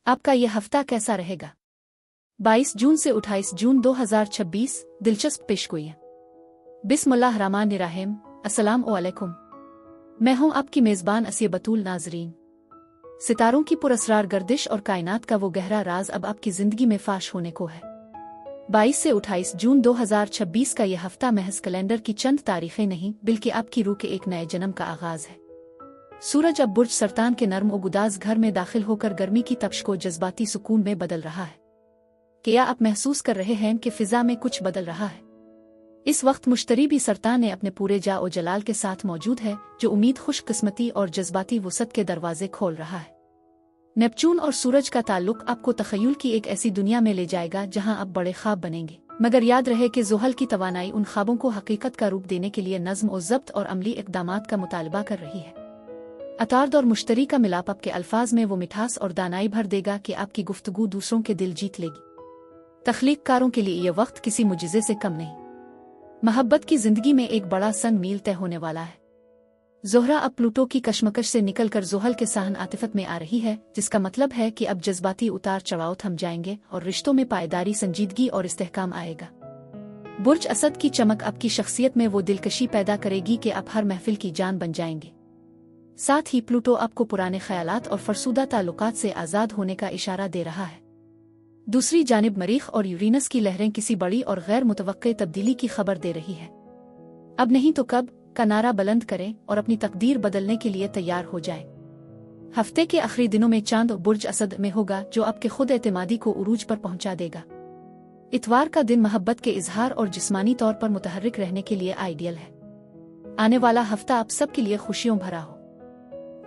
आपका यह हफ्ता कैसा रहेगा? 22 जून से 28 जून 2026 दिलचस्प पेशगोई है। बिस्मिल्लाहिर्रहमानिर्रहीम। अस्सलाम वालेकुम। मैं हूं आपकी मेज़बान असिया बतूल। नाजरीन, सितारों की पुरअसरार गर्दिश और कायनात का वो गहरा राज अब आपकी जिंदगी में फाश होने को है। 22 से 28 जून 2026 का यह हफ्ता महज कैलेंडर की चंद तारीखें नहीं, बल्कि आपकी रूह के एक नए जन्म का आगाज है। सूरज अब बुर्ज सरतान के नर्म और गुदाज घर में दाखिल होकर गर्मी की तपश को जज्बाती सुकून में बदल रहा है। क्या आप महसूस कर रहे हैं कि फिजा में कुछ बदल रहा है? इस वक्त मुश्तरी भी सरतान ने अपने पूरे जा और जलाल के साथ मौजूद है, जो उम्मीद, खुशकिस्मती और जज्बाती वसत के दरवाजे खोल रहा है। नेपच्यून और सूरज का ताल्लुक आपको तखय्युल की एक ऐसी दुनिया में ले जाएगा जहां आप बड़े ख्वाब बनेंगे। मगर याद रहे कि ज़ुहल की तवानाई उन ख्वाबों को हकीकत का रूप देने के लिए नज़्म और ज़ब्त और अमली इक़दामात का मुतालबा कर रही है। अतार्द और मुश्तरी का मिलाप आपके अल्फाज में वो मिठास और दानाई भर देगा कि आपकी गुफ्तगू दूसरों के दिल जीत लेगी। तख्लीक़कारों के लिए यह वक्त किसी मुजिज़े से कम नहीं। मोहब्बत की जिंदगी में एक बड़ा संग मील तय होने वाला है। ज़ोहरा अब प्लूटो की कशमकश से निकलकर ज़ुहल के साहन आतिफत में आ रही है, जिसका मतलब है कि अब जज्बाती उतार चढ़ाव थम जाएंगे और रिश्तों में पायदारी, संजीदगी और इस्तेहकाम आएगा। बुर्ज असद की चमक आपकी शख्सियत में वो दिलकशी पैदा करेगी कि आप हर महफिल की जान बन जाएंगे। साथ ही प्लूटो आपको पुराने ख्यालात और फरसूदा ताल्लुकात से आज़ाद होने का इशारा दे रहा है। दूसरी जानिब मरीख और यूरेनस की लहरें किसी बड़ी और गैर मुतवक्के तब्दीली की खबर दे रही है। अब नहीं तो कब का नारा बुलंद करें और अपनी तकदीर बदलने के लिए तैयार हो जाएं। हफ्ते के आखिरी दिनों में चांद बुर्ज असद में होगा, जो आपके खुद एतमादी को उरूज पर पहुंचा देगा। इतवार का दिन मोहब्बत के इजहार और जिस्मानी तौर पर मुतहर्रिक रहने के लिए आइडियल है। आने वाला हफ्ता आप सब के लिए खुशियों भरा हो।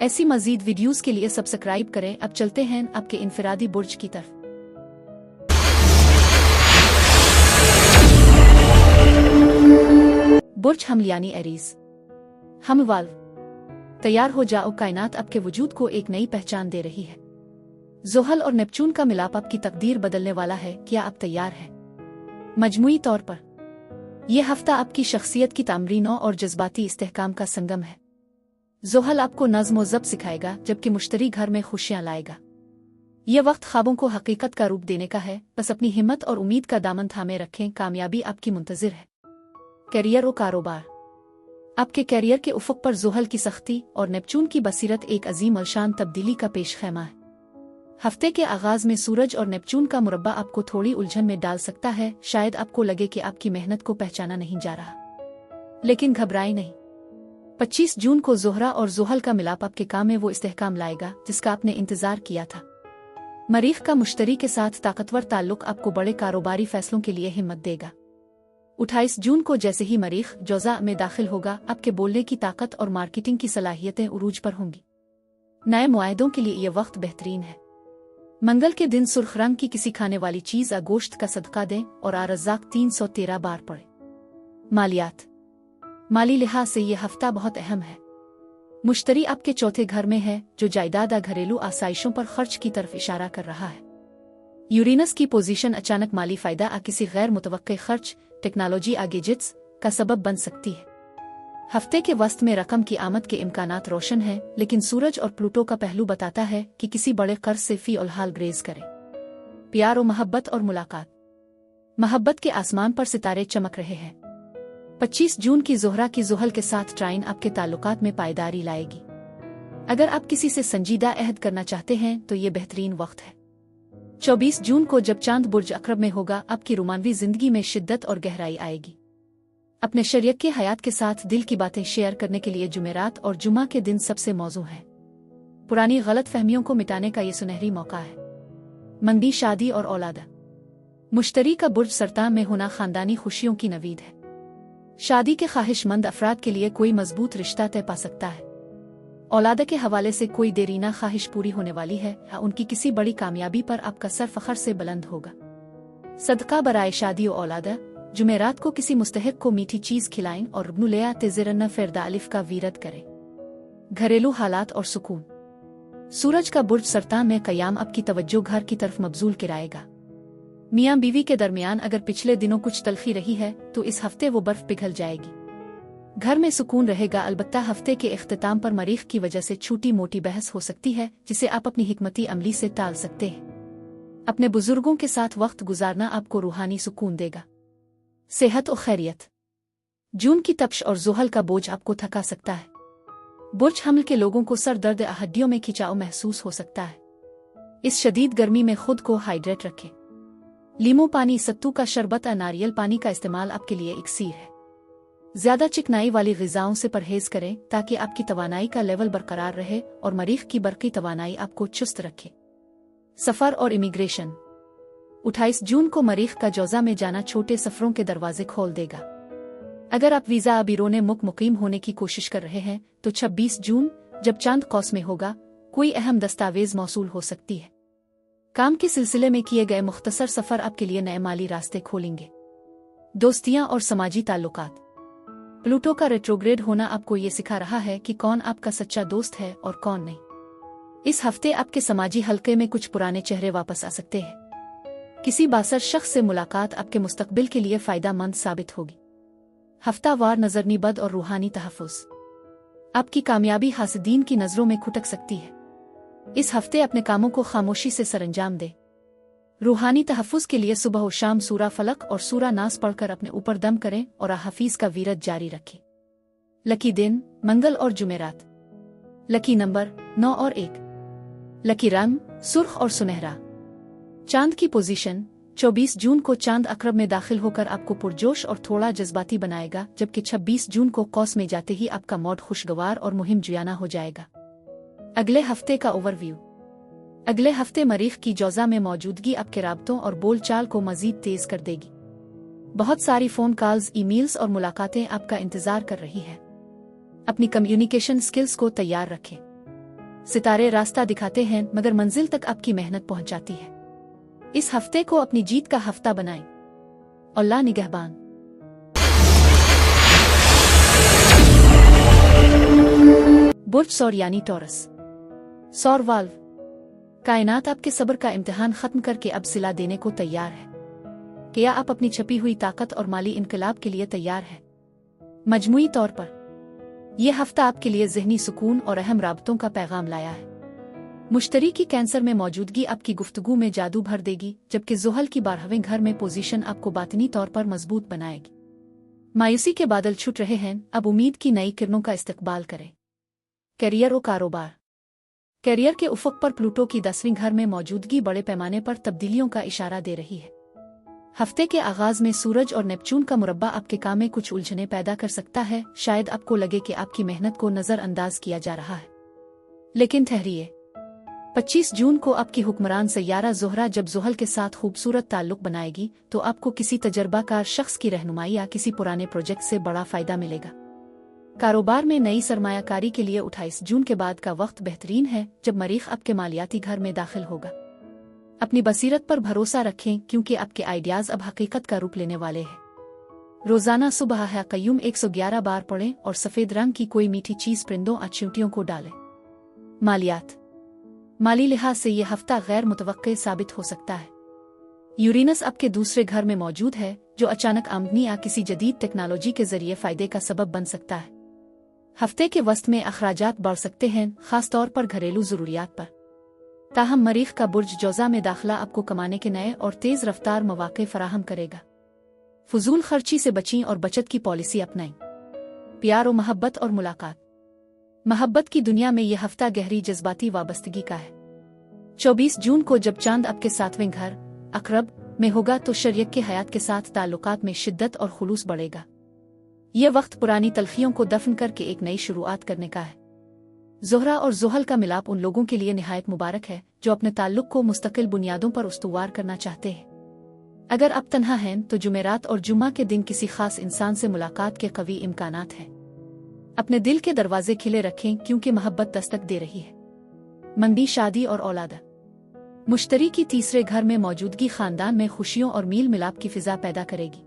ऐसी मजीद वीडियोस के लिए सब्सक्राइब करें। अब चलते हैं आपके इनफरादी बुर्ज की तरफ। बुर्ज हम यानी एरीज। हम वाल्व। तैयार हो जाओ, कायनात आपके वजूद को एक नई पहचान दे रही है। ज़ुहल और नेपच्यून का मिलाप आपकी तकदीर बदलने वाला है। क्या आप तैयार हैं? मजमूई तौर पर यह हफ्ता आपकी शख्सियत की तामरीनों और जज्बाती इस्तेहकाम का संगम है। ज़ुहल आपको नज़्म और ज़ब्त सिखाएगा, जबकि मुश्तरी घर में खुशियां लाएगा। यह वक्त ख्वाबों को हकीकत का रूप देने का है। बस अपनी हिम्मत और उम्मीद का दामन थामे रखें, कामयाबी आपकी मुंतज़िर है। कैरियर और कारोबार। आपके कैरियर के उफ़ुक़ पर ज़ुहल की सख्ती और नेपच्यून की बसीरत एक अजीम अलशान तब्दीली का पेश खैमा है। हफ्ते के आगाज में सूरज और नेपच्यून का मुरब्बा आपको थोड़ी उलझन में डाल सकता है। शायद आपको लगे कि आपकी मेहनत को पहचाना नहीं जा रहा, लेकिन घबराएं नहीं। 25 जून को ज़ोहरा और ज़ुहल का मिलाप आपके काम में वो इस्तेहकाम लाएगा जिसका आपने इंतजार किया था। मरीख का मुश्तरी के साथ ताकतवर ताल्लुक आपको बड़े कारोबारी फैसलों के लिए हिम्मत देगा। 28 जून को जैसे ही मरीख जोज़ा में दाखिल होगा, आपके बोलने की ताकत और मार्केटिंग की सलाहियतें उरूज पर होंगी। नए मुआहदों के लिए यह वक्त बेहतरीन है। मंगल के दिन सुर्ख रंग की किसी खाने वाली चीज या गोश्त का सदका दें और आरज़ाक 313 बार पढ़ें। मालियात। माली लिहाज से यह हफ्ता बहुत अहम है। मुश्तरी आपके चौथे घर में है, जो जायदाद या घरेलू आसाइशों पर खर्च की तरफ इशारा कर रहा है। यूरेनस की पोजीशन अचानक माली फायदा या किसी गैर मुतवक्के खर्च, टेक्नोलॉजी या गैजेट्स का सबब बन सकती है। हफ्ते के वस्त में रकम की आमद के इम्कानात रोशन हैं, लेकिन सूरज और प्लूटो का पहलू बताता है कि किसी बड़े कर्ज से फी उलहाल ग्रेज करें। प्यार और मोहब्बत और मुलाकात। मोहब्बत के आसमान पर सितारे चमक रहे हैं। 25 जून की ज़ोहरा की ज़ुहल के साथ ट्राइन आपके ताल्लुकात में पायदारी लाएगी। अगर आप किसी से संजीदा अहद करना चाहते हैं तो ये बेहतरीन वक्त है। 24 जून को जब चांद बुर्ज अक़रब में होगा, आपकी रोमानवी जिंदगी में शिद्दत और गहराई आएगी। अपने शरीक के हयात के साथ दिल की बातें शेयर करने के लिए जुमेरात और जुमा के दिन सबसे मौजू है। पुरानी गलत फहमियों को मिटाने का ये सुनहरी मौका है। मंदी, शादी और औलादा। मुश्तरी का बुर्ज सरतान में होना खानदानी खुशियों की नवीद है। शादी के ख्वाहिशमंद अफराद के लिए कोई मजबूत रिश्ता तय पा सकता है। औलादा के हवाले से कोई देरीना ख्वाहिश पूरी होने वाली है या उनकी किसी बड़ी कामयाबी पर आपका सर फखर से बुलंद होगा। सदका बराए शादी और औलादा। जुमेरात को किसी मुस्तहिक को मीठी चीज खिलाएं और रुबनुलया तेज़रन फ़िरदा अलिफ का वीरत करें। घरेलू हालात और सुकून। सूरज का बुर्ज सरतान में क़याम आपकी तवज्जो घर की तरफ मबजूल कराएगा। मियाँ बीवी के दरमियान अगर पिछले दिनों कुछ तलखी रही है तो इस हफ्ते वो बर्फ पिघल जाएगी। घर में सुकून रहेगा। अलबत्ता हफ्ते के इख्तिताम पर मरीख की वजह से छोटी मोटी बहस हो सकती है, जिसे आप अपनी हिकमती अमली से टाल सकते हैं। अपने बुजुर्गों के साथ वक्त गुजारना आपको रूहानी सुकून देगा। सेहत और खैरियत। जून की तपश और ज़ुहल का बोझ आपको थका सकता है। बुर्ज हमल के लोगों को सर दर्द या हड्डियों में खिंचाव महसूस हो सकता है। इस शदीद गर्मी में खुद को हाइड्रेट रखें। लीमू पानी, सत्तू का शरबत या नारियल पानी का इस्तेमाल आपके लिए इक्सीर है। ज्यादा चिकनाई वाली ग़िज़ाओं से परहेज करें ताकि आपकी तवानाई का लेवल बरकरार रहे और मरीख की बरकी तवानाई आपको चुस्त रखे। सफ़र और इमिग्रेशन। 28 जून को मरीख का जौज़ा में जाना छोटे सफ़रों के दरवाजे खोल देगा। अगर आप वीज़ा बिरोने मुक़ीम होने की कोशिश कर रहे हैं तो 26 जून, जब चांद कौस में होगा, कोई अहम दस्तावेज मौसूल हो सकती है। काम के सिलसिले में किए गए मुख्तसर सफ़र आपके लिए नए माली रास्ते खोलेंगे। दोस्तियां और समाजी ताल्लुकात। प्लूटो का रेट्रोग्रेड होना आपको ये सिखा रहा है कि कौन आपका सच्चा दोस्त है और कौन नहीं। इस हफ्ते आपके समाजी हलके में कुछ पुराने चेहरे वापस आ सकते हैं। किसी बासर शख्स से मुलाकात आपके मुस्तकबिल के लिए फ़ायदेमंद साबित होगी। हफ्तावार नज़रनीबद और रूहानी तहफ़्फ़ुज़। आपकी कामयाबी हासिदीन की नज़रों में खुटक सकती है। इस हफ्ते अपने कामों को खामोशी से सरंजाम दे। रूहानी तहफ़्फ़ुज़ के लिए सुबह और शाम सूरा फलक और सूरा नास पढ़कर अपने ऊपर दम करें और हाफिज़ का वीरत जारी रखें। लकी दिन मंगल और जुमेरात। लकी नंबर 9 और 1। लकी रंग सुर्ख और सुनहरा। चांद की पोजीशन 24 जून को चांद अक़रब में दाखिल होकर आपको पुरजोश और थोड़ा जज्बाती बनाएगा, जबकि 26 जून को कौस में जाते ही आपका मूड खुशगवार और मुहिम जुयाना हो जाएगा। अगले हफ्ते का ओवरव्यू। अगले हफ्ते मरीख की जौज़ा में मौजूदगी आपके राब्तों और बोलचाल को मजीद तेज कर देगी। बहुत सारी फ़ोन कॉल्स, ईमेल्स और मुलाकातें आपका इंतज़ार कर रही हैं। अपनी कम्युनिकेशन स्किल्स को तैयार रखें। सितारे रास्ता दिखाते हैं मगर मंजिल तक आपकी मेहनत पहुंच जाती है। इस हफ्ते को अपनी जीत का हफ्ता बनाएं। अल्लाह निगहबान। बुर्ज सौर यानी टॉरस। सौर वाल्व। कायनात आपके सब्र का इम्तिहान खत्म करके अब सिला देने को तैयार है। क्या आप अपनी छपी हुई ताकत और माली इनकलाब के लिए तैयार हैं? मजमूई तौर पर यह हफ्ता आपके लिए ज़हनी सुकून और अहम राबतों का पैगाम लाया है। मुश्तरी की कैंसर में मौजूदगी आपकी गुफ्तगू में जादू भर देगी, जबकि ज़ुहल की 12वें घर में पोजीशन आपको बातनी तौर पर मजबूत बनाएगी। मायूसी के बादल छुट रहे हैं, अब उम्मीद की नई किरणों का इस्तकबाल करें। करियर और कारोबार। करियर के उफ़क़ पर प्लूटो की 10वें घर में मौजूदगी बड़े पैमाने पर तब्दीलियों का इशारा दे रही है। हफ्ते के आगाज़ में सूरज और नेपच्यून का मुरब्बा आपके काम में कुछ उलझने पैदा कर सकता है। शायद आपको लगे कि आपकी मेहनत को नज़रअंदाज किया जा रहा है, लेकिन ठहरिए। 25 जून को आपकी हुक्मरान सैयारा ज़ोहरा जब ज़ुहल के साथ खूबसूरत ताल्लुक़ बनाएगी तो आपको किसी तजर्बाकार शख्स की रहनुमाई या किसी पुराने प्रोजेक्ट से बड़ा फ़ायदा मिलेगा। कारोबार में नई सरमायाकारी के लिए 28 जून के बाद का वक्त बेहतरीन है, जब मरीख आपके मालियाती घर में दाखिल होगा। अपनी बसीरत पर भरोसा रखें क्योंकि आपके आइडियाज़ अब हकीकत का रूप लेने वाले हैं। रोज़ाना सुबह है क़य्यूम 111 बार पढ़ें और सफ़ेद रंग की कोई मीठी चीज़ परिंदों और चींटियों को डालें। मालियात। माली लिहाज से यह हफ्ता गैर मुतवक्के साबित हो सकता है। यूरेनस आपके दूसरे घर में मौजूद है, जो अचानक आमदनी या किसी जदीद टेक्नोलॉजी के जरिए फ़ायदे का सबब बन सकता है। हफ्ते के वस्त में अखराजात बढ़ सकते हैं, खास तौर पर घरेलू ज़रूरियात पर। ताहम मरीख का बुर्ज जौज़ा में दाखिला आपको कमाने के नए और तेज़ रफ्तार मौक़े फराहम करेगा। फजूल खर्ची से बचें और बचत की पॉलिसी अपनाएं। प्यार और मोहब्बत और मुलाकात। मोहब्बत की दुनिया में यह हफ्ता गहरी जज्बाती वाबस्तगी का है। 24 जून को जब चांद आपके 7वें घर अक़रब में होगा तो शरीक के हयात के साथ ताल्लुकात में शिद्दत और खुलूस बढ़ेगा। यह वक्त पुरानी तलखियों को दफन करके एक नई शुरुआत करने का है। ज़ोहरा और ज़ुहल का मिलाप उन लोगों के लिए निहायत मुबारक है जो अपने ताल्लुक को मुस्तकिल बुनियादों पर उस्तुवार करना चाहते हैं। अगर आप तन्हा हैं तो जुमेरात और जुम्मा के दिन किसी खास इंसान से मुलाकात के कवी इम्कानात हैं। अपने दिल के दरवाजे खिले रखें क्योंकि मोहब्बत दस्तक दे रही है। मंदी, शादी और औलाद। मुश्तरी की तीसरे घर में मौजूदगी खानदान में खुशियों और मील मिलाप की फिजा पैदा करेगी।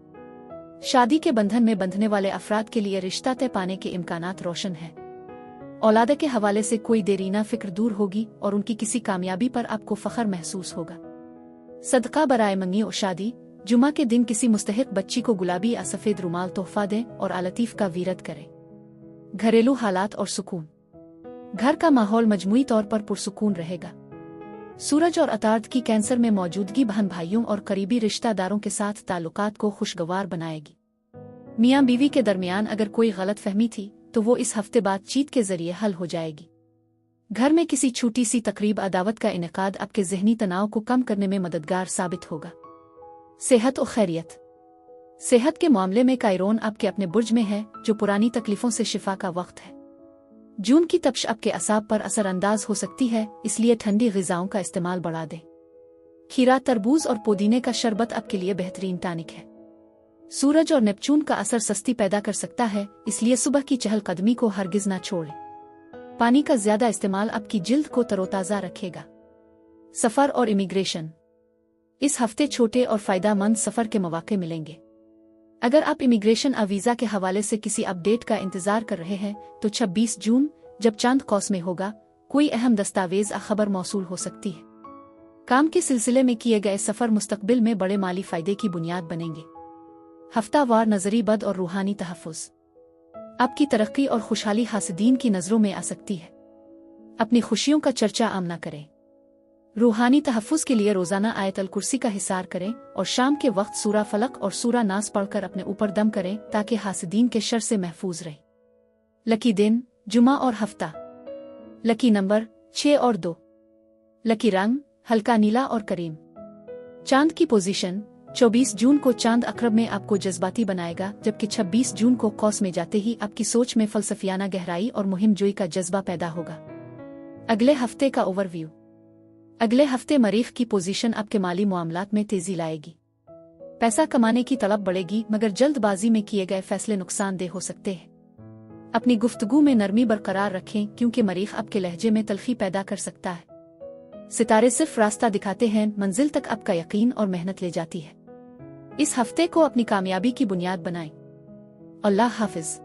शादी के बंधन में बंधने वाले अफराद के लिए रिश्ता तय पाने के इम्कानात रोशन हैं। औलाद के हवाले से कोई देरीना फिक्र दूर होगी और उनकी किसी कामयाबी पर आपको फ़ख्र महसूस होगा। सदका बराए मंगी और शादी। जुमा के दिन किसी मुस्तहिक बच्ची को गुलाबी या सफ़ेद रुमाल तोहफा दें और आलतीफ़ का वीरत करें। घरेलू हालात और सुकून। घर का माहौल मजमूई तौर पर पुरसुकून रहेगा। सूरज और अतार्द की कैंसर में मौजूदगी बहन भाइयों और करीबी रिश्तेदारों के साथ ताल्लुकात को खुशगवार बनाएगी। मियाँ बीवी के दरमियान अगर कोई गलतफहमी थी तो वो इस हफ्ते बातचीत के जरिए हल हो जाएगी। घर में किसी छोटी सी तकरीब अदावत का इनेकाद आपके ज़हनी तनाव को कम करने में मददगार साबित होगा। सेहत और खैरियत। सेहत के मामले में कायरोन आपके अपने बुर्ज में है, जो पुरानी तकलीफों से शिफा का वक्त है। जून की तपश आपके असाब पर असरअंदाज हो सकती है, इसलिए ठंडी ग़िज़ाओं का इस्तेमाल बढ़ा दें। खीरा, तरबूज और पुदीने का शरबत आपके लिए बेहतरीन टॉनिक है। सूरज और नेपच्यून का असर सस्ती पैदा कर सकता है, इसलिए सुबह की चहलकदमी को हरगिज ना छोड़ें। पानी का ज्यादा इस्तेमाल आपकी जिल्द को तरोताज़ा रखेगा। सफ़र और इमिग्रेशन। इस हफ्ते छोटे और फ़ायदेमंद सफ़र के मौके मिलेंगे। अगर आप इमिग्रेशन वीज़ा के हवाले से किसी अपडेट का इंतज़ार कर रहे हैं तो 26 जून, जब चांद कौस में होगा, कोई अहम दस्तावेज खबर मौसूल हो सकती है। काम के सिलसिले में किए गए सफ़र मुस्तकबिल में बड़े माली फ़ायदे की बुनियाद बनेंगे। हफ्तावार नज़री बद और रूहानी तहफ़्फ़ुज़। आपकी तरक्की और खुशहाली हासिदीन की नज़रों में आ सकती है। अपनी खुशियों का चर्चा आम न करें। रूहानी तहफ़्फ़ुज़ के लिए रोज़ाना आयतल कुर्सी का हिसार करें और शाम के वक्त सूरा फलक और सूरा नास पढ़कर अपने ऊपर दम करें ताकि हासिदीन के शर से महफूज रहे। लकी दिन, जुमा और हफ्ता। लकी नंबर 6 और 2। लकी रंग, हल्का नीला और करीम। चांद की पोजीशन। 24 जून को चांद अक़रब में आपको जज्बाती बनाएगा, जबकि 26 जून को कौस में जाते ही आपकी सोच में फ़लसफ़ियाना गहराई और मुहिम जोई का जज्बा पैदा होगा। अगले हफ्ते का ओवरव्यू। अगले हफ्ते मरीख की पोजीशन आपके माली मामलात में तेजी लाएगी। पैसा कमाने की तलब बढ़ेगी, मगर जल्दबाजी में किए गए फैसले नुकसानदेह हो सकते हैं। अपनी गुफ्तगू में नरमी बरकरार रखें, क्योंकि मरीख आपके लहजे में तलखी पैदा कर सकता है। सितारे सिर्फ रास्ता दिखाते हैं, मंजिल तक आपका यकीन और मेहनत ले जाती है। इस हफ्ते को अपनी कामयाबी की बुनियाद बनाएं। अल्लाह हाफिज।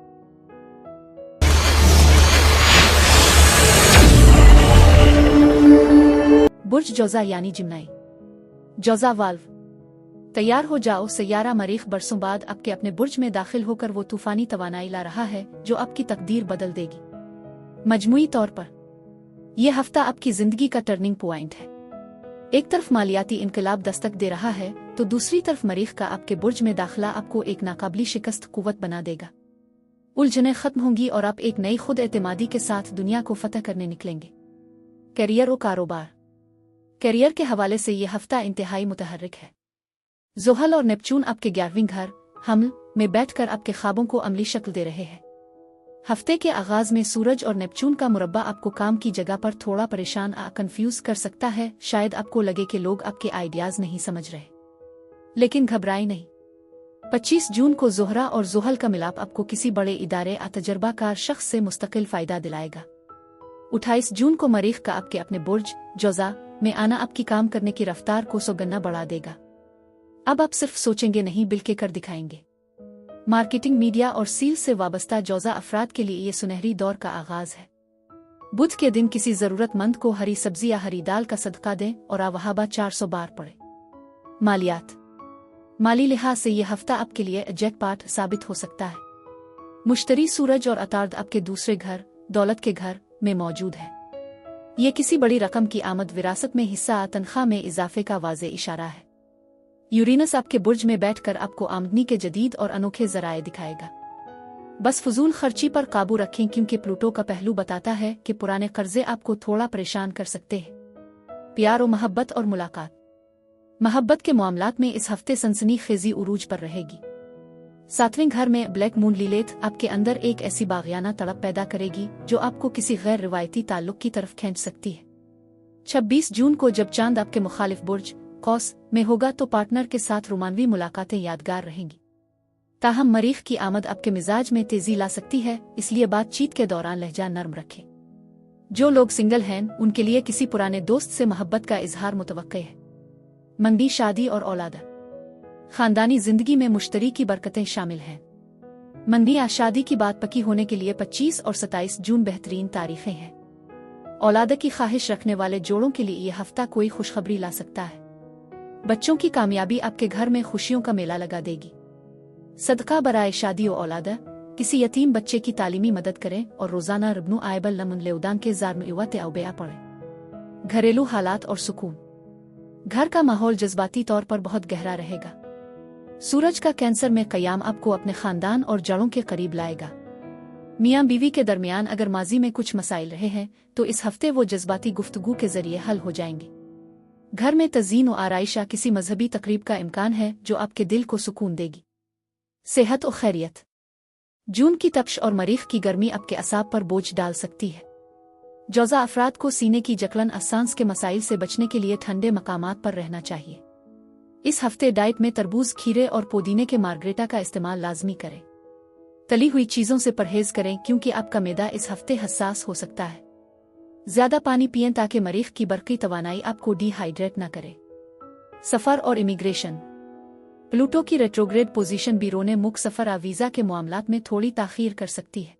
बुर्ज जौज़ा यानी जिम्नाई। जौज़ा वाल्व। तैयार हो जाओ, सैयारा मरीख बरसों बाद आपके अपने बुर्ज में दाखिल होकर वो तूफानी तवानाई ला रहा है जो आपकी तकदीर बदल देगी। मजमूई तौर पर यह हफ्ता आपकी जिंदगी का टर्निंग पॉइंट है। एक तरफ मालियाती इनकलाब दस्तक दे रहा है तो दूसरी तरफ मरीख का आपके बुर्ज में दाखिला आपको एक नाकाबिल शिकस्त कुव्वत बना देगा। उलझनें खत्म होंगी और आप एक नई खुद एतमादी के साथ दुनिया को फतह करने निकलेंगे। करियर और कारोबार। करियर के हवाले से यह हफ्ता इंतहाई मुतहर्रिक है। ज़ुहल और नेपच्यून आपके 11वें घर हमल में बैठकर आपके ख्वाबों को अमली शक्ल दे रहे हैं। हफ्ते के आगाज में सूरज और नेपच्यून का मुरब्बा आपको काम की जगह पर थोड़ा परेशान कंफ्यूज कर सकता है। शायद आपको लगे कि लोग आपके आइडियाज नहीं समझ रहे, लेकिन घबराएं नहीं। 25 जून को ज़ोहरा और ज़ुहल का मिलाप आपको किसी बड़े इदारे तजर्बाकार शख्स से मुस्तकिल फायदा दिलाएगा। 28 जून को मरीख का आपके अपने बुर्ज जौज़ा में आना आपकी काम करने की रफ्तार को सौगुना बढ़ा देगा। अब आप सिर्फ सोचेंगे नहीं, बल्कि कर दिखाएंगे। मार्केटिंग, मीडिया और सील से वाबस्ता जौज़ा अफराद के लिए ये सुनहरी दौर का आगाज है। बुध के दिन किसी जरूरतमंद को हरी सब्जी या हरी दाल का सदका दें और आवहाबा 400 बार पढ़े। मालियात। माली लिहाज से यह हफ्ता आपके लिए जैकपॉट साबित हो सकता है। मुश्तरी सूरज और अतार्द आपके दूसरे घर दौलत के घर में मौजूद है। ये किसी बड़ी रकम की आमद, विरासत में हिस्सा, तनख्वाह में इजाफे का वाज़े इशारा है। यूरेनस आपके बुर्ज में बैठकर आपको आमदनी के जदीद और अनोखे ज़राए दिखाएगा। बस फजूल खर्ची पर काबू रखें, क्योंकि प्लूटो का पहलू बताता है कि पुराने कर्जे आपको थोड़ा परेशान कर सकते हैं। प्यार और मोहब्बत और मुलाकात। मोहब्बत के मामलात में इस हफ्ते सनसनी खेजी उरूज पर रहेगी। 7वें घर में ब्लैक मून लीलेथ आपके अंदर एक ऐसी बाग़ियाना तड़प पैदा करेगी जो आपको किसी गैर रिवायती ताल्लुक की तरफ खींच सकती है। 26 जून को जब चांद आपके मुखालिफ बुर्ज कौस में होगा तो पार्टनर के साथ रोमानवी मुलाकातें यादगार रहेंगी। ताहम मरीख की आमद आपके मिजाज में तेजी ला सकती है, इसलिए बातचीत के दौरान लहजा नर्म रखें। जो लोग सिंगल हैं उनके लिए किसी पुराने दोस्त से मोहब्बत का इजहार मुतवक्के है। मंदी, शादी और औलाद। खानदानी जिंदगी में मुश्तरी की बरकतें शामिल हैं। मंदी या शादी की बात पक्की होने के लिए 25 और 27 जून बेहतरीन तारीखें हैं। औलाद की ख्वाहिश रखने वाले जोड़ों के लिए यह हफ्ता कोई खुशखबरी ला सकता है। बच्चों की कामयाबी आपके घर में खुशियों का मेला लगा देगी। सदका बराए शादी और औलाद। किसी यतीम बच्चे की तालीमी मदद करें और रोजाना रबनु आयबल नमन लेउदान के जार में पढ़ें। घरेलू हालात और सुकून। घर का माहौल जज्बाती तौर पर बहुत गहरा रहेगा। सूरज का कैंसर में क़याम आपको अपने खानदान और जड़ों के करीब लाएगा। मियाँ बीवी के दरमियान अगर माजी में कुछ मसाइल रहे हैं तो इस हफ्ते वो जज्बाती गुफ्तगू के जरिए हल हो जाएंगे। घर में तज़ीन और आराइश या किसी मजहबी तकरीब का इम्कान है जो आपके दिल को सुकून देगी। सेहत और खैरियत। जून की तपश और मरीख की गर्मी आपके असाब पर बोझ डाल सकती है। जौजा अफराद को सीने की जकड़न असांस के मसाइल से बचने के लिए ठंडे मकामात पर रहना चाहिए। इस हफ्ते डाइट में तरबूज, खीरे और पुदीने के मार्गरेटा का इस्तेमाल लाजमी करें। तली हुई चीज़ों से परहेज करें क्योंकि आपका मैदा इस हफ्ते हसास हो सकता है। ज्यादा पानी पिएं ताकि मरीख की बरकी तवानाई आपको डिहाइड्रेट न करे। सफ़र और इमिग्रेशन। प्लूटो की रेट्रोग्रेड पोजीशन बिरोने मुख सफ़र आ वीज़ा के मामलात में थोड़ी ताख़ीर कर सकती है।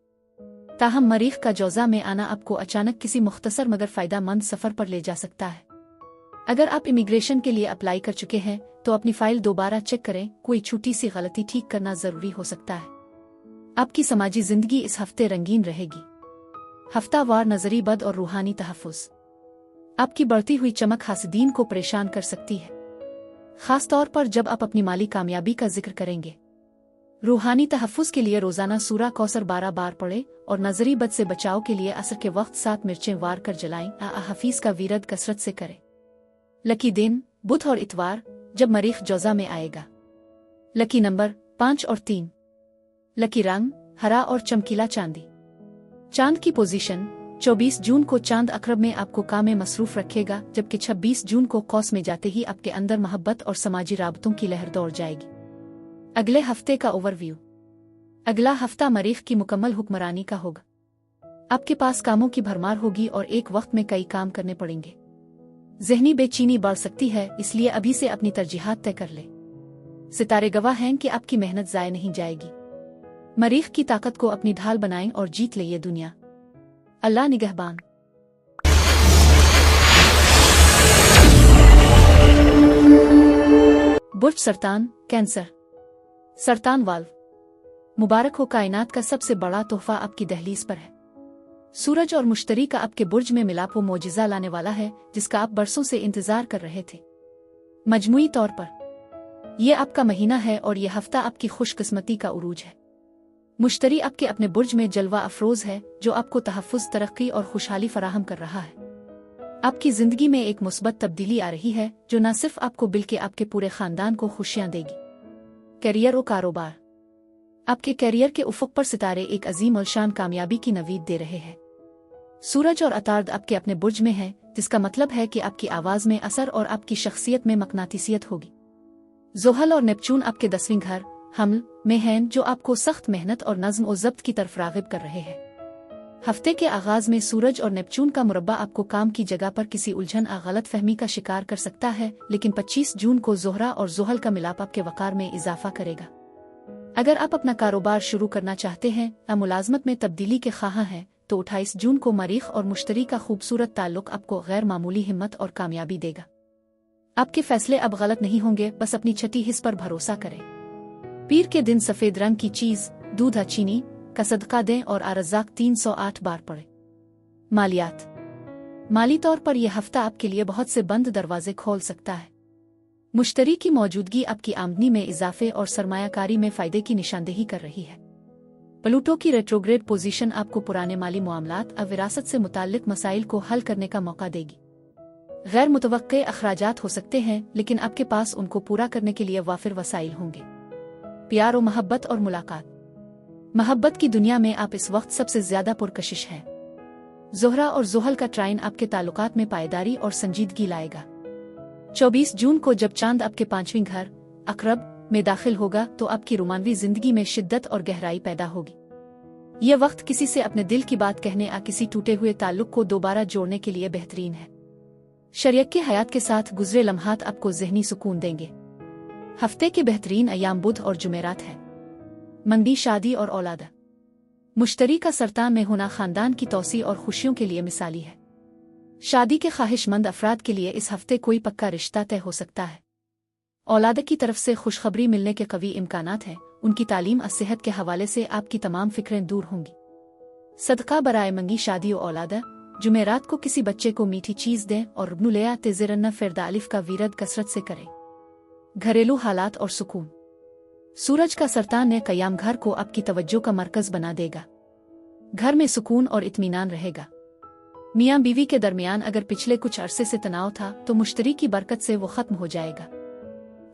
ताहम मरीख का जौज़ा में आना आपको अचानक किसी मुख्तसर मगर फ़ायदेमंद सफ़र पर ले जा सकता है। अगर आप इमिग्रेशन के लिए अप्लाई कर चुके हैं तो अपनी फ़ाइल दोबारा चेक करें, कोई छोटी सी गलती ठीक करना ज़रूरी हो सकता है। आपकी समाजी ज़िंदगी इस हफ्ते रंगीन रहेगी। हफ्तावार नज़री बद और रूहानी तहफ़्फ़ुज़। आपकी बढ़ती हुई चमक हासिदीन को परेशान कर सकती है, ख़ास तौर पर जब आप अपनी माली कामयाबी का जिक्र करेंगे। रूहानी तहफ़्फ़ुज़ के लिए रोज़ाना सूरा कौसर 12 बार पढ़ें और नज़री बद से बचाव के लिए असर के वक्त 7 मिर्चें वार कर जलाएं। हफीज़ का वीरद कसरत से करें। लकी दिन बुध और इतवार जब मरीख जौज़ा में आएगा। लकी नंबर 5 और 3। लकी रंग हरा और चमकीला चांदी। चांद की पोजीशन 24 जून को चांद अकरब में आपको काम में मसरूफ रखेगा, जबकि 26 जून को कौस में जाते ही आपके अंदर मोहब्बत और समाजी राबतों की लहर दौड़ जाएगी। अगले हफ्ते का ओवरव्यू। अगला हफ्ता मरीख की मुकम्मल हुक्मरानी का होगा। आपके पास कामों की भरमार होगी और एक वक्त में कई काम करने पड़ेंगे। ज़हनी बेचैनी बढ़ सकती है, इसलिए अभी से अपनी तरजीहात तय कर ले। सितारे गवाह हैं कि आपकी मेहनत ज़ाय नहीं जाएगी। मरीख की ताकत को अपनी ढाल बनाएं और जीत ले ये दुनिया। अल्लाह निगहबान। बुर्ज सरतान कैंसर। सरतान वाल्व। मुबारक हो, कायनात का सबसे बड़ा तोहफा आपकी दहलीज पर है। सूरज और मुश्तरी का आपके बुर्ज में मिलाप वो मोजिज़ा लाने वाला है जिसका आप बरसों से इंतजार कर रहे थे। मजमूई तौर पर ये आपका महीना है और ये हफ्ता आपकी खुशकिस्मती का उरूज है। मुश्तरी आपके अपने बुर्ज में जलवा अफरोज है जो आपको तहफ़्फ़ुज़, तरक्की और खुशहाली फराहम कर रहा है। आपकी ज़िंदगी में एक मुस्बत तब्दीली आ रही है जो न सिर्फ आपको बल्कि आपके पूरे ख़ानदान को खुशियाँ देगी। करियर और कारोबार। आपके करियर के उफ़ुक़ पर सितारे एक अजीम अलशान कामयाबी की नवीद दे रहे हैं। सूरज और अतार्द आपके अपने बुर्ज में है, जिसका मतलब है कि आपकी आवाज़ में असर और आपकी शख्सियत में मकनातीसियत होगी। ज़ुहल और नेपचून आपके 10वें घर हमल में हैं जो आपको सख्त मेहनत और नज़्म और ज़ब्त की तरफ राग़िब कर रहे हैं। हफ्ते के आगाज़ में सूरज और नेपचून का मुरब्बा आपको काम की जगह पर किसी उलझन या गलत फहमी का शिकार कर सकता है, लेकिन 25 जून को ज़ोहरा और ज़ुहल का मिलाप आपके वक़ार में इजाफा करेगा। अगर आप अपना कारोबार शुरू करना चाहते हैं या मुलाजमत में तब्दीली के ख्वाहां हैं तो 28 जून को मरीख और मुश्तरी का खूबसूरत ताल्लुक आपको गैर मामूली हिम्मत और कामयाबी देगा। आपके फैसले अब गलत नहीं होंगे, बस अपनी छठी हिस्स पर भरोसा करें। पीर के दिन सफ़ेद रंग की चीज़ दूध या चीनी का सदका दें और आरज़ाक 308 बार पढ़ें। मालियात। माली तौर पर यह हफ्ता आपके लिए बहुत से बंद दरवाजे खोल सकता है। मुश्तरी की मौजूदगी आपकी आमदनी में इजाफे और सरमायाकारी में फ़ायदे की निशानदेही कर रही है। प्लूटो की रेट्रोग्रेड पोजीशन आपको पुराने माली मामलात और विरासत से मुताल्लिक मसाइल को हल करने का मौका देगी। गैर मुतवक्के अखराजात हो सकते हैं, लेकिन आपके पास उनको पूरा करने के लिए वाफिर वसाइल होंगे। प्यार और मोहब्बत और मुलाकात। मोहब्बत की दुनिया में आप इस वक्त सबसे ज्यादा पुरकशिश हैं। ज़ोहरा और ज़ुहल का ट्राइन आपके ताल्लुकात में पायदारी और संजीदगी लाएगा। 24 जून को जब चांद आपके 5वें घर अकरब में दाखिल होगा तो आपकी रोमानवी जिंदगी में शिद्दत और गहराई पैदा होगी। यह वक्त किसी से अपने दिल की बात कहने या किसी टूटे हुए ताल्लुक को दोबारा जोड़ने के लिए बेहतरीन है। शरीयत के हयात के साथ गुजरे लम्हात आपको ज़हनी सुकून देंगे। हफ्ते के बेहतरीन अयाम बुध और जुमेरात है। मंदी, शादी और औलाद। मुश्तरी का सरतान में होना खानदान की तौसी और खुशियों के लिए मिसाली है। शादी के ख्वाहिशमंद अफराद के लिए इस हफ्ते कोई पक्का रिश्ता तय हो सकता है। औलाद की तरफ से खुशखबरी मिलने के कवी इम्कानात हैं। उनकी तालीम और सेहत के हवाले से आपकी तमाम फिक्रें दूर होंगी। सदका बराए मंगी, शादी और औलाद। जुमेरात को किसी बच्चे को मीठी चीज दें और रुब्नु लेया तेज़रन्ना फ़िरदा अलिफ का वीरद कसरत से करें। घरेलू हालात और सुकून। सूरज का सरतान ने क़याम घर को आपकी तवज्जो का मरकज़ बना देगा। घर में सुकून और इत्मीनान रहेगा। मियाँ बीवी के दरमियान अगर पिछले कुछ अरसे से तनाव था तो मुश्तरी की बरकत से वो ख़त्म हो जाएगा।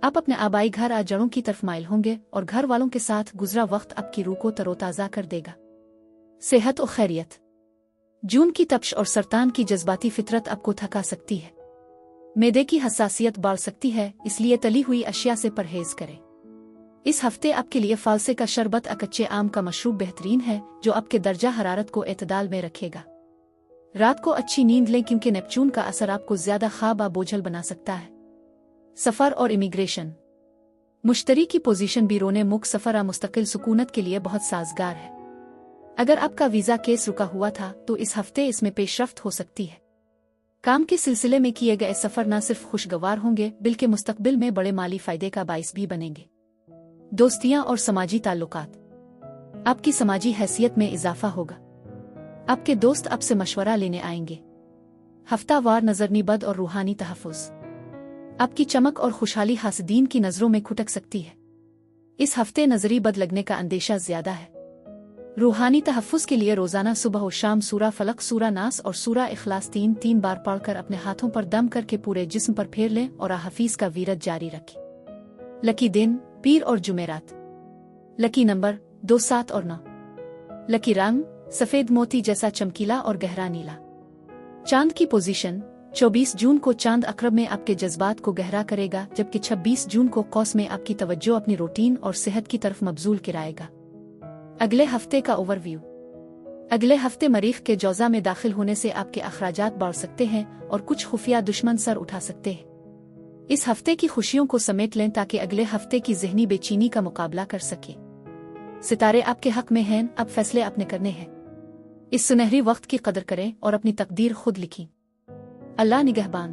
आप अपने आबाई घर आ जड़ों की तरफ माइल होंगे और घर वालों के साथ गुजरा वक्त आपकी रूह को तरोताज़ा कर देगा। सेहत और खैरियत। जून की तपश और सरतान की जज्बाती फितरत आपको थका सकती है। मैदे की हसासियत बढ़ सकती है, इसलिए तली हुई अशिया से परहेज करें। इस हफ्ते आपके लिए फालसे का शरबत कच्चे आम का मशरूब बेहतरीन है, जो आपके दर्जा हरारत को एतदाल में रखेगा। रात को अच्छी नींद लें क्योंकि नेपच्यून का असर आपको ज्यादा ख्वाब बोझल बना सकता है। सफर और इमिग्रेशन। मुश्तरी की पोजीशन बिरोने मुख सफर मुस्तकिल सुकूनत के लिए बहुत साजगार है। अगर आपका वीजा केस रुका हुआ था तो इस हफ्ते इसमें पेशरफ्त हो सकती है। काम के सिलसिले में किए गए सफर न सिर्फ खुशगवार होंगे बल्कि मुस्तकबिल में बड़े माली फायदे का बाइस भी बनेंगे। दोस्तियां और समाजी ताल्लुकात। आपकी समाजी हैसियत में इजाफा होगा। आपके दोस्त आपसे मशवरा लेने आएंगे। हफ्तावार नजरनी बद और रूहानी तहफ़्फ़ुज़। आपकी चमक और खुशहाली हासदीन की नज़रों में खुटक सकती है। इस हफ्ते नजरी बद लगने का अंदेशा ज्यादा है। रूहानी तहफ़्फ़ुज़ के लिए रोजाना सुबह और शाम सूरा फलक, सूरा नास और सूरा इखलास 3-3 बार पढ़कर अपने हाथों पर दम करके पूरे जिस्म पर फेर लें और हफीज का वीरत जारी रखें। लकी दिन पीर और जुमेरात। लकी नंबर 2, 7 और 9। लकी रंग सफेद मोती जैसा चमकीला और गहरा नीला। चांद की पोजीशन 24 जून को चांद अक़रब में आपके जज्बात को गहरा करेगा, जबकि 26 जून को कौस में आपकी तवज्जो अपनी रूटीन और सेहत की तरफ मबजूल कराएगा। अगले हफ्ते का ओवरव्यू। अगले हफ्ते मरीख के जौज़ा में दाखिल होने से आपके अखराजात बढ़ सकते हैं और कुछ खुफिया दुश्मन सर उठा सकते हैं। इस हफ्ते की खुशियों को समेट लें ताकि अगले हफ्ते की ज़हनी बेचैनी का मुकाबला कर सके। सितारे आपके हक में हैं, अब फैसले आपने करने हैं। इस सुनहरी वक्त की कदर करें और अपनी तकदीर खुद लिखें। अल्लाह निगहबान।